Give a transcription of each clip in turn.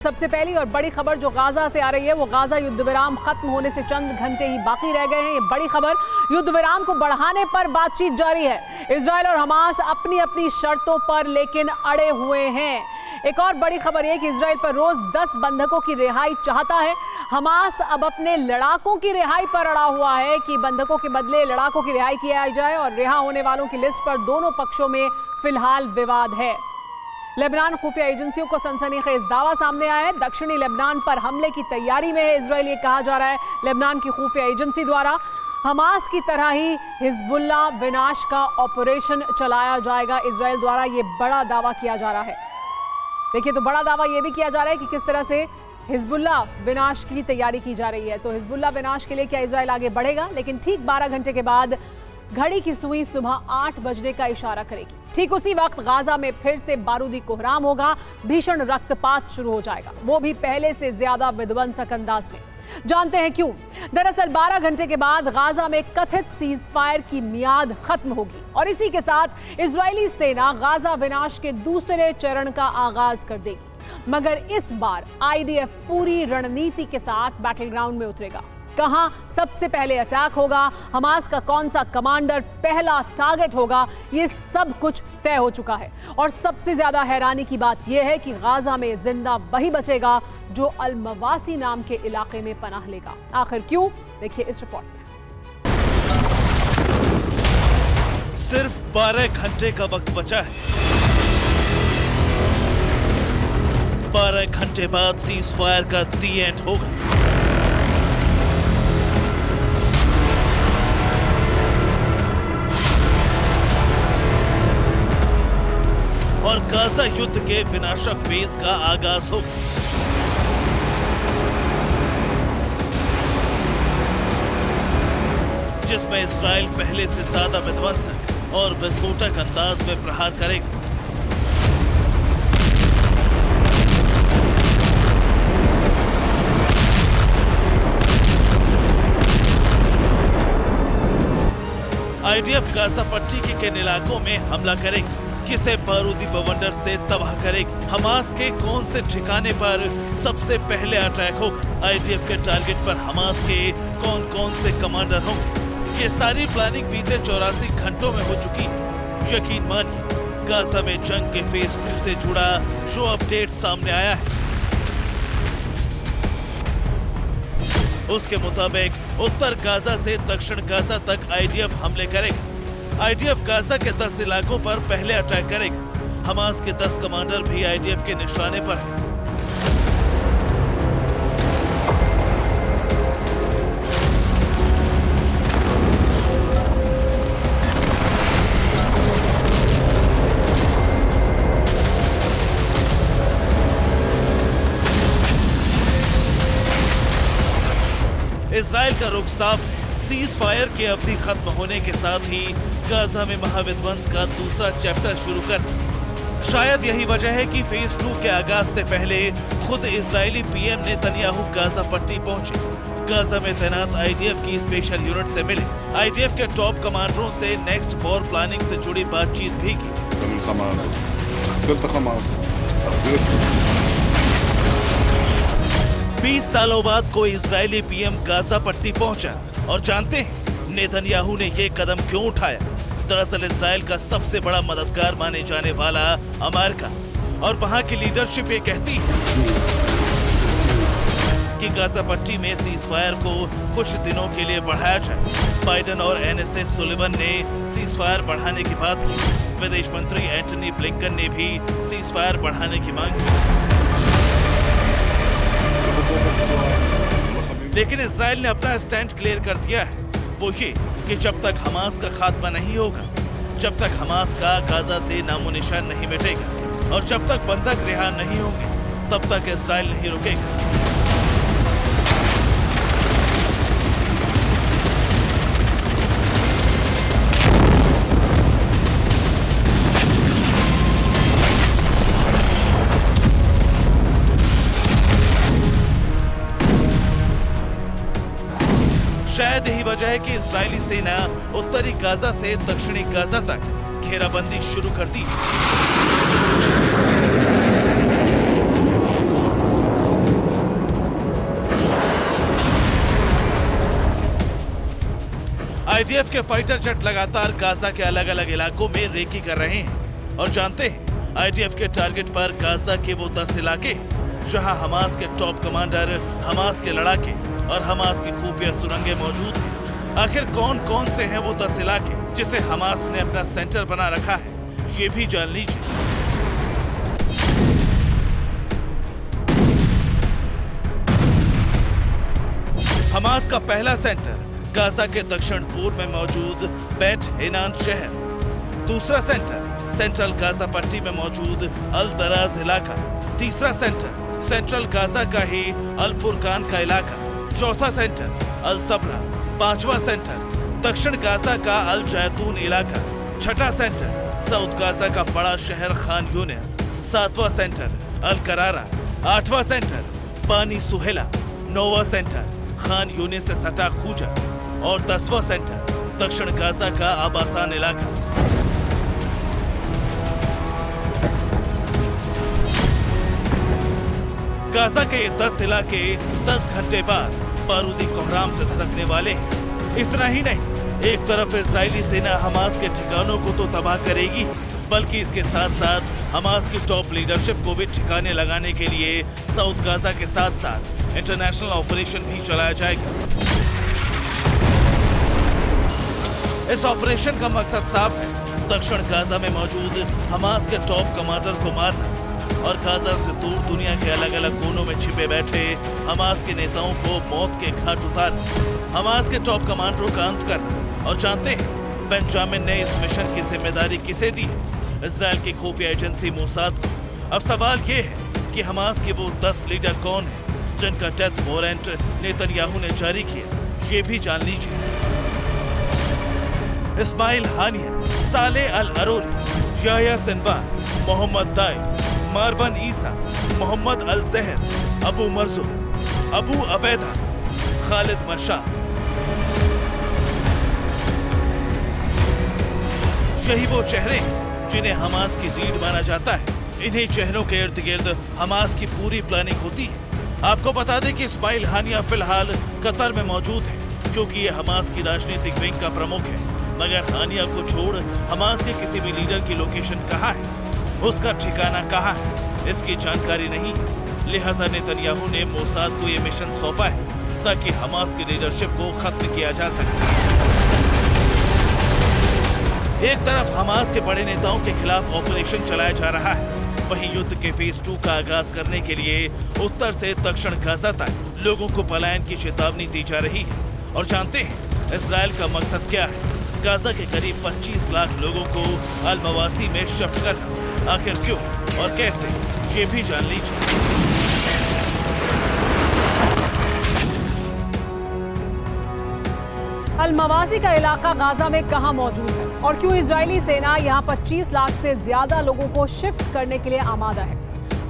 सबसे पहली और बड़ी खबर जो गाजा से आ रही है वो गाजा युद्ध विराम खत्म होने से चंद घंटे ही बाकी रह गए हैं। ये बड़ी खबर, युद्ध विराम को बढ़ाने पर बातचीत जारी है। इजराइल और हमास अपनी अपनी शर्तों पर लेकिन अड़े हुए हैं। एक और बड़ी खबर यह कि इजराइल पर रोज 10 बंधकों की रिहाई चाहता है। हमास अब अपने लड़ाकों की रिहाई पर अड़ा हुआ है कि बंधकों के बदले लड़ाकों की रिहाई किया जाए और रिहा होने वालों की लिस्ट पर दोनों पक्षों में फिलहाल विवाद है। लेबनान खुफिया एजेंसियों को सनसनीखेज दावा सामने आया है। दक्षिणी लेबनान पर हमले की तैयारी में है इजराइल, ये कहा जा रहा है लेबनान की खुफिया एजेंसी द्वारा। हमास की तरह ही हिजबुल्लाह विनाश का ऑपरेशन चलाया जाएगा, इजराइल द्वारा ये बड़ा दावा किया जा रहा है। देखिए, तो बड़ा दावा ये भी किया जा रहा है कि किस तरह से हिजबुल्लाह विनाश की तैयारी की जा रही है। तो हिजबुल्लाह विनाश के लिए क्या इजराइल आगे बढ़ेगा? लेकिन ठीक 12 घंटे के बाद घड़ी की सुई सुबह 8 बजने का इशारा करेगी। ठीक उसी वक्त गाजा में फिर से बारूदी कोहराम होगा, भीषण रक्तपात शुरू हो जाएगा, वो भी पहले से ज्यादा विध्वंसक अंदाज में। जानते हैं क्यों? दरअसल 12 घंटे के बाद गाजा में कथित सीज फायर की मियाद खत्म होगी और इसी के साथ इजरायली सेना गाजा विनाश के दूसरे चरण का आगाज कर देगी। मगर इस बार आईडीएफ पूरी रणनीति के साथ बैटल ग्राउंड में उतरेगा। कहां सबसे पहले अटैक होगा, हमास का कौन सा कमांडर पहला टारगेट होगा, ये सब कुछ तय हो चुका है। और सबसे ज्यादा हैरानी की बात यह है कि गाजा में जिंदा वही बचेगा जो अल मवासी नाम के इलाके में पनाह लेगा। आखिर क्यों? देखिए इस रिपोर्ट में। सिर्फ 12 घंटे का वक्त बचा है। 12 घंटे बाद सीज फायर का दी एंड होगा। और गाजा युद्ध के विनाशक फेज का आगाज होगा। जिसमें इजराइल पहले से ज्यादा विध्वंसक और विस्फोटक अंदाज में प्रहार करेगा। आईडीएफ गाजा पट्टी के किन इलाकों में हमला करेगी, किसे बारूदी बवंडर से तबाह करेगी, हमास के कौन से ठिकाने पर सबसे पहले अटैक होगा, आईडीएफ के टारगेट पर हमास के कौन कौन से कमांडर होंगे, ये सारी प्लानिंग बीते 84 घंटों में हो चुकी। यकीन मानिए, गाजा में जंग के फेज 2 से जुड़ा जो अपडेट सामने आया है उसके मुताबिक उत्तर गाजा से दक्षिण गाजा तक आईडीएफ हमले करेगा। आईडीएफ गाजा के 10 इलाकों पर पहले अटैक करेगा। हमास के 10 कमांडर भी आईडीएफ के निशाने पर हैं। इजराइल का रुख साफ है। सीज फायर की अवधि खत्म होने के साथ ही गाजा में महाविध्वंस का दूसरा चैप्टर शुरू कर। शायद यही वजह है कि फेज 2 के आगाज से पहले खुद इजरायली पीएम नेतन्याहू गाजा पट्टी पहुंचे। गाजा में तैनात आईडीएफ की स्पेशल यूनिट से मिले, आईडीएफ के टॉप कमांडरों से नेक्स्ट वॉर प्लानिंग से जुड़ी बातचीत भी की। 20 सालों बाद कोई इजरायली पीएम गाजा पट्टी पहुंचा और जानते हैं नेतन्याहू ने ये कदम क्यों उठाया? दरअसल इजराइल का सबसे बड़ा मददगार माने जाने वाला अमेरिका और वहां की लीडरशिप ये कहती है कि गाजा पट्टी में सीज फायर को कुछ दिनों के लिए बढ़ाया जाए। बाइडेन और एनएसए सुलिवन ने सीज फायर बढ़ाने की बात की। विदेश मंत्री एंटनी ब्लिंकन ने भी सीज फायर बढ़ाने की मांग की। लेकिन इजराइल ने अपना स्टैंड क्लियर कर दिया है, वो ये कि जब तक हमास का खात्मा नहीं होगा, जब तक हमास का गाजा से नामो निशान नहीं मिटेगा और जब तक बंधक रिहा नहीं होंगे, तब तक इजराइल नहीं रुकेगा। शायद यही वजह है कि इजरायली सेना उत्तरी गाजा से दक्षिणी गाजा तक घेराबंदी शुरू कर दी। आईडीएफ के फाइटर जेट लगातार गाजा के अलग अलग इलाकों में रेकी कर रहे हैं और जानते हैं आईडीएफ के टारगेट पर गाजा के वो 10 इलाके जहां हमास के टॉप कमांडर, हमास के लड़ाके और हमास की खुफिया सुरंगें मौजूद हैं। आखिर कौन कौन से हैं वो 10 इलाके जिसे हमास ने अपना सेंटर बना रखा है, ये भी जान लीजिए। हमास का पहला सेंटर गाजा के दक्षिण पूर्व में मौजूद बेट हेनान शहर। दूसरा सेंटर सेंट्रल गाजा पट्टी में मौजूद अल दराज इलाका। तीसरा सेंटर सेंट्रल गाजा का ही अल फुरकान का इलाका। चौथा सेंटर अल सबरा। पांचवा सेंटर दक्षिण गाजा का अल जैतून इलाका। छठा सेंटर साउथ गाजा का बड़ा शहर खान यूनिस। सातवां सेंटर अल करारा। आठवां सेंटर पानी सुहेला। नौवां सेंटर खान यूनिस से सटा खूजा और 10वां सेंटर दक्षिण गाजा का आबासान इलाका। गाजा के 10 इलाके 10 घंटे बाद बारूदी कोहराम से धड़कने वाले हैं। इतना ही नहीं, एक तरफ इजरायली सेना हमास के ठिकानों को तो तबाह करेगी, बल्कि इसके साथ साथ हमास की टॉप लीडरशिप को भी ठिकाने लगाने के लिए साउथ गाजा के साथ साथ इंटरनेशनल ऑपरेशन भी चलाया जाएगा। इस ऑपरेशन का मकसद साफ है, दक्षिण गाजा में मौजूद हमास के टॉप कमांडर को मारना और गाजा से दूर दुनिया के अलग अलग कोनों में छिपे बैठे हमास के नेताओं को मौत के घाट उतारना, हमास के टॉप कमांडरों का अंत करना। और जानते हैं बेंजामिन ने इस मिशन की जिम्मेदारी किसे दी है? इजराइल की खुफिया एजेंसी मोसाद को। अब सवाल ये है कि हमास के वो 10 लीडर कौन हैं जिनका डेथ वारंट नेतन्याहू ने जारी किया, ये भी जान लीजिए। Ismail Haniyeh, Saleh al Arouri, Yahya Sinwar, Mohammed Deif, Marwan Issa, Mohammed al Zahar, Abu मरजुम, Abu अबैदा, Khalid मशाद। यही वो चेहरे जिन्हें हमास की रीढ़ माना जाता है। इन्हीं चेहरों के इर्द गिर्द हमास की पूरी प्लानिंग होती है। आपको बता दें कि इस्माइल हानिया फिलहाल कतर में मौजूद है, क्योंकि ये हमास की राजनीतिक विंग का प्रमुख है। मगर हानिया को छोड़ हमास के किसी भी लीडर की लोकेशन कहाँ है, उसका ठिकाना कहाँ है, इसकी जानकारी नहीं। लिहाजा नेतन्याहू ने मोसाद को ये मिशन सौंपा है ताकि हमास की लीडरशिप को खत्म किया जा सके। एक तरफ हमास के बड़े नेताओं के खिलाफ ऑपरेशन चलाया जा रहा है, वहीं युद्ध के फेज 2 का आगाज करने के लिए उत्तर से दक्षिण गाजा तक लोगों को पलायन की चेतावनी दी जा रही है। और जानते हैं इजराइल का मकसद क्या है? गाजा के करीब 25 लाख लोगों को अल मवासी में शिफ्ट करना। आखिर क्यों और कैसे, ये भी जान लीजिए। अल मवासी का इलाका गाजा में कहां मौजूद है और क्यों इजरायली सेना यहां 25 लाख से ज्यादा लोगों को शिफ्ट करने के लिए आमादा है?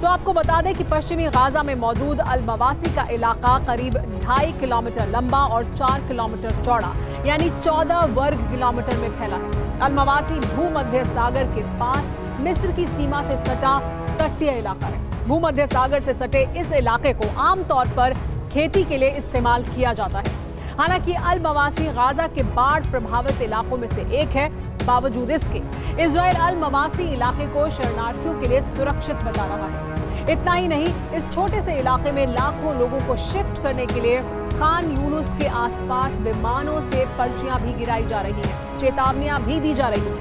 तो आपको बता दें कि पश्चिमी गाजा में मौजूद अल मवासी का इलाका करीब 2.5 किलोमीटर लंबा और 4 किलोमीटर चौड़ा, यानी 14 वर्ग किलोमीटर में फैला है। अल मवासी भूमध्य सागर के पास मिस्र की सीमा से सटा तटीय इलाका है। भूमध्य सागर से सटे इस इलाके को आमतौर पर खेती के लिए इस्तेमाल किया जाता है। हालांकि अल मवासी गाजा के बाढ़ प्रभावित इलाकों में से एक है। बावजूद इसके इजराइल अल मवासी इलाके को शरणार्थियों के लिए सुरक्षित बता रहा है। इतना ही नहीं, इस छोटे से इलाके में लाखों लोगों को शिफ्ट करने के लिए खान यूनुस के आसपास विमानों से पर्चियां भी गिराई जा रही हैं, चेतावनियां भी दी जा रही हैं।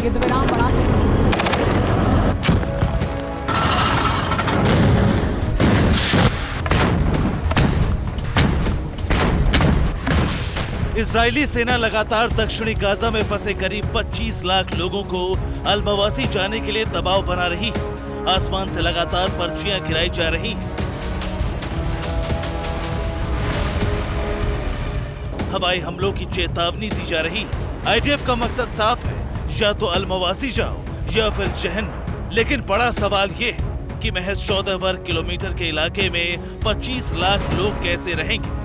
युद्ध विराम बढ़ाते इजरायली सेना लगातार दक्षिणी गाजा में फंसे करीब 25 लाख लोगों को अल मवासी जाने के लिए दबाव बना रही है। आसमान से लगातार पर्चियां गिराई जा रही हैं। हवाई हमलों की चेतावनी दी जा रही है। आईडीएफ का मकसद साफ है, या तो अल मवासी जाओ या फिर जहन्नम। लेकिन बड़ा सवाल ये है कि महज 14 वर्ग किलोमीटर के इलाके में 25 लाख लोग कैसे रहेंगे?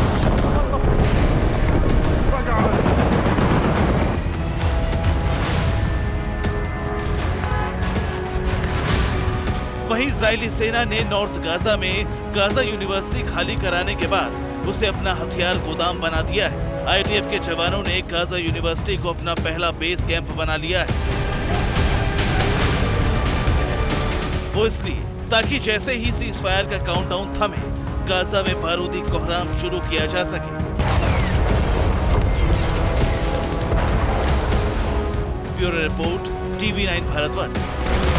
वहीं इजरायली सेना ने नॉर्थ गाजा में गाजा यूनिवर्सिटी खाली कराने के बाद उसे अपना हथियार गोदाम बना दिया है। IDF के जवानों ने गाजा यूनिवर्सिटी को अपना पहला बेस कैंप बना लिया है। वो इसलिए ताकि जैसे ही सीज फायर का काउंटडाउन थमे, गाजा में बारूदी कोहराम शुरू किया जा सके। Bureau report, TV9 Bharatvarsh.